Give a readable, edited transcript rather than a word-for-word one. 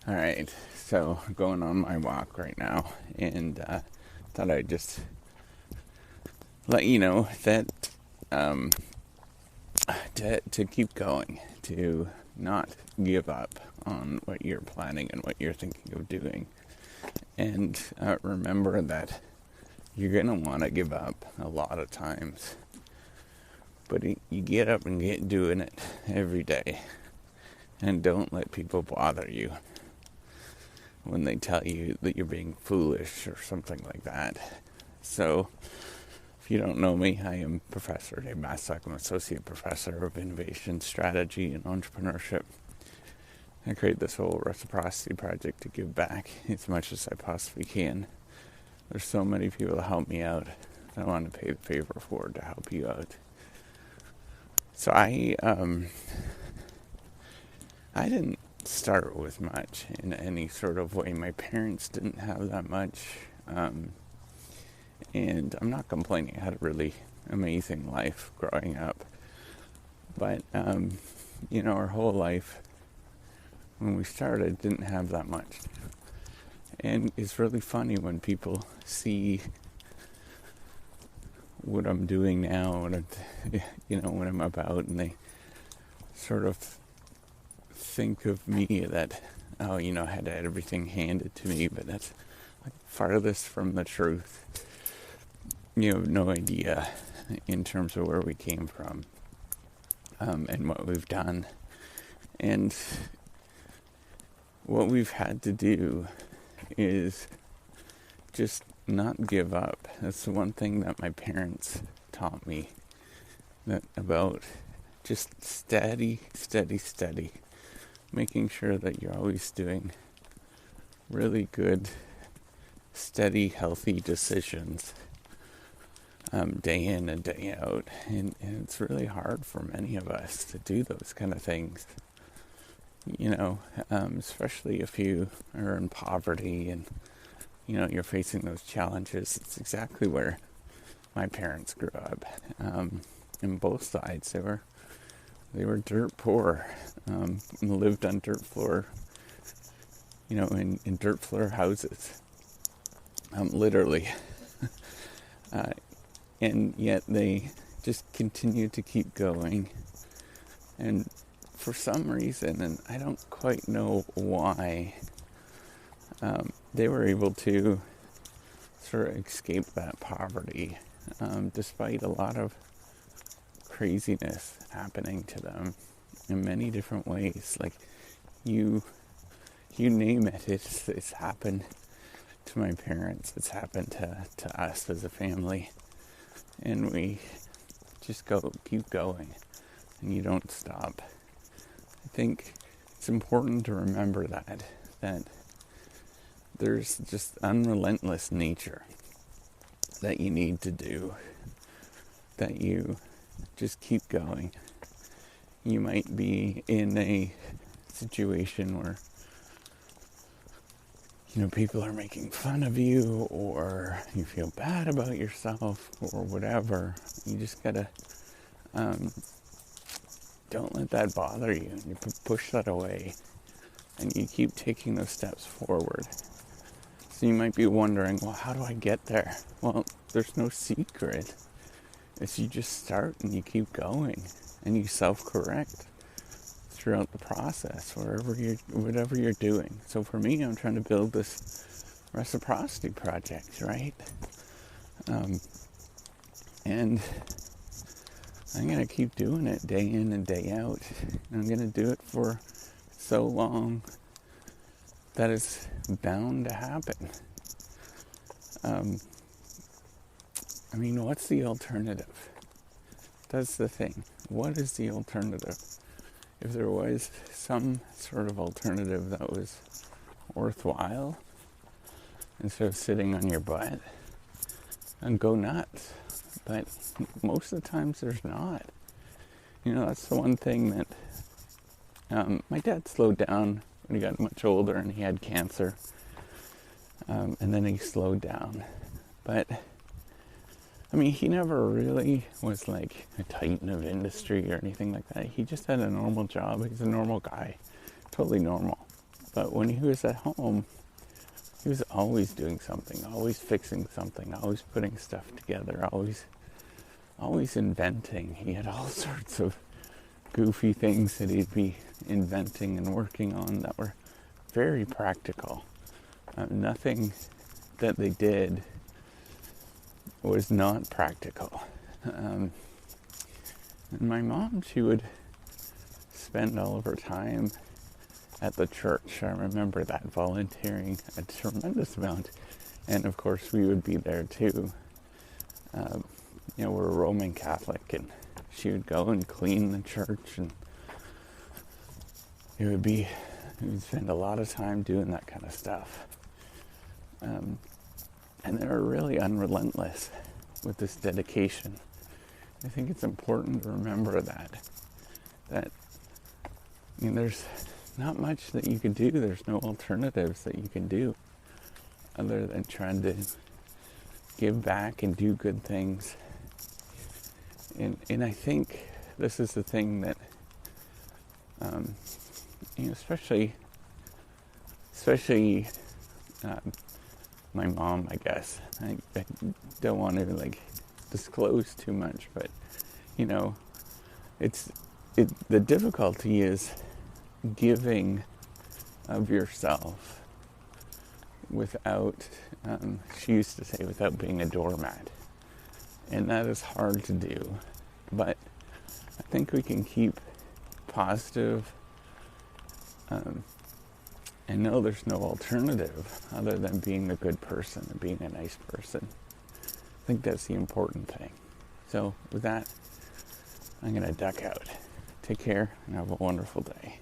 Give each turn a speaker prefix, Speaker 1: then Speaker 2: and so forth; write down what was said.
Speaker 1: All right, so I'm going on my walk right now, and thought I'd just let you know that um, to keep going, to not give up on what you're planning and what you're thinking of doing, and remember that you're gonna want to give up a lot of times, but you get up and get doing it every day, and don't let people bother you when they tell you that you're being foolish or something like that. So, if you don't know me, I am Professor Dave Massack. I'm Associate Professor of Innovation Strategy and Entrepreneurship. I create this whole reciprocity project to give back as much as I possibly can. There's so many people that help me out. I want to pay the favor forward to help you out. So I didn't start with much in any sort of way. My parents didn't have that much, and I'm not complaining. I had a really amazing life growing up, but our whole life when we started didn't have that much. And it's really funny when people see what I'm doing now, what I'm about, and they sort of think of me that, I had everything handed to me, but that's like farthest from the truth. You have no idea in terms of where we came from, and what we've done. And what we've had to do is just not give up. That's the one thing that my parents taught me, that about just steady, making sure that you're always doing really good, steady, healthy decisions, day in and day out. And it's really hard for many of us to do those kind of things. Especially if you are in poverty and, you're facing those challenges. It's exactly where my parents grew up. On both sides, they were dirt poor, and lived on dirt floor, in dirt floor houses, literally. And yet they just continued to keep going. And for some reason, and I don't quite know why, they were able to sort of escape that poverty, despite a lot of craziness happening to them in many different ways. Like, you name it, it's happened to my parents, it's happened to us as a family, and we just keep going, and you don't stop. I think it's important to remember that there's just unrelentless nature that you need to do, that you just keep going. You might be in a situation where, people are making fun of you, or you feel bad about yourself, or whatever. You just gotta, don't let that bother you. You push that away, and you keep taking those steps forward. So you might be wondering, well, how do I get there? Well, there's no secret. It's you just start and you keep going, and you self-correct throughout the process, whatever you're doing. So for me, I'm trying to build this reciprocity project, right? And I'm going to keep doing it day in and day out. And I'm going to do it for so long that it's bound to happen. What's the alternative? That's the thing. What is the alternative? If there was some sort of alternative that was worthwhile, instead of sitting on your butt, and go nuts. But most of the times there's not. That's the one thing that my dad slowed down when he got much older, and he had cancer, and then he slowed down. But he never really was like a titan of industry or anything like that. He just had a normal job. He's a normal guy, totally normal. But when he was at home, he was always doing something, always fixing something, always putting stuff together, always inventing. He had all sorts of goofy things that he'd be inventing and working on that were very practical. Nothing that they did was not practical. And my mom, she would spend all of her time at the church. I remember that, volunteering a tremendous amount. And of course, we would be there too. We're a Roman Catholic, and she would go and clean the church, and we'd spend a lot of time doing that kind of stuff. And they were really unrelentless with this dedication. I think it's important to remember that there's not much that you can do. There's no alternatives that you can do other than trying to give back and do good things. And I think this is the thing that, especially my mom, I guess. I don't want to disclose too much, but the difficulty is giving of yourself without, she used to say, without being a doormat. And that is hard to do. But I think we can keep positive and know there's no alternative other than being a good person and being a nice person. I think that's the important thing. So with that, I'm going to duck out. Take care and have a wonderful day.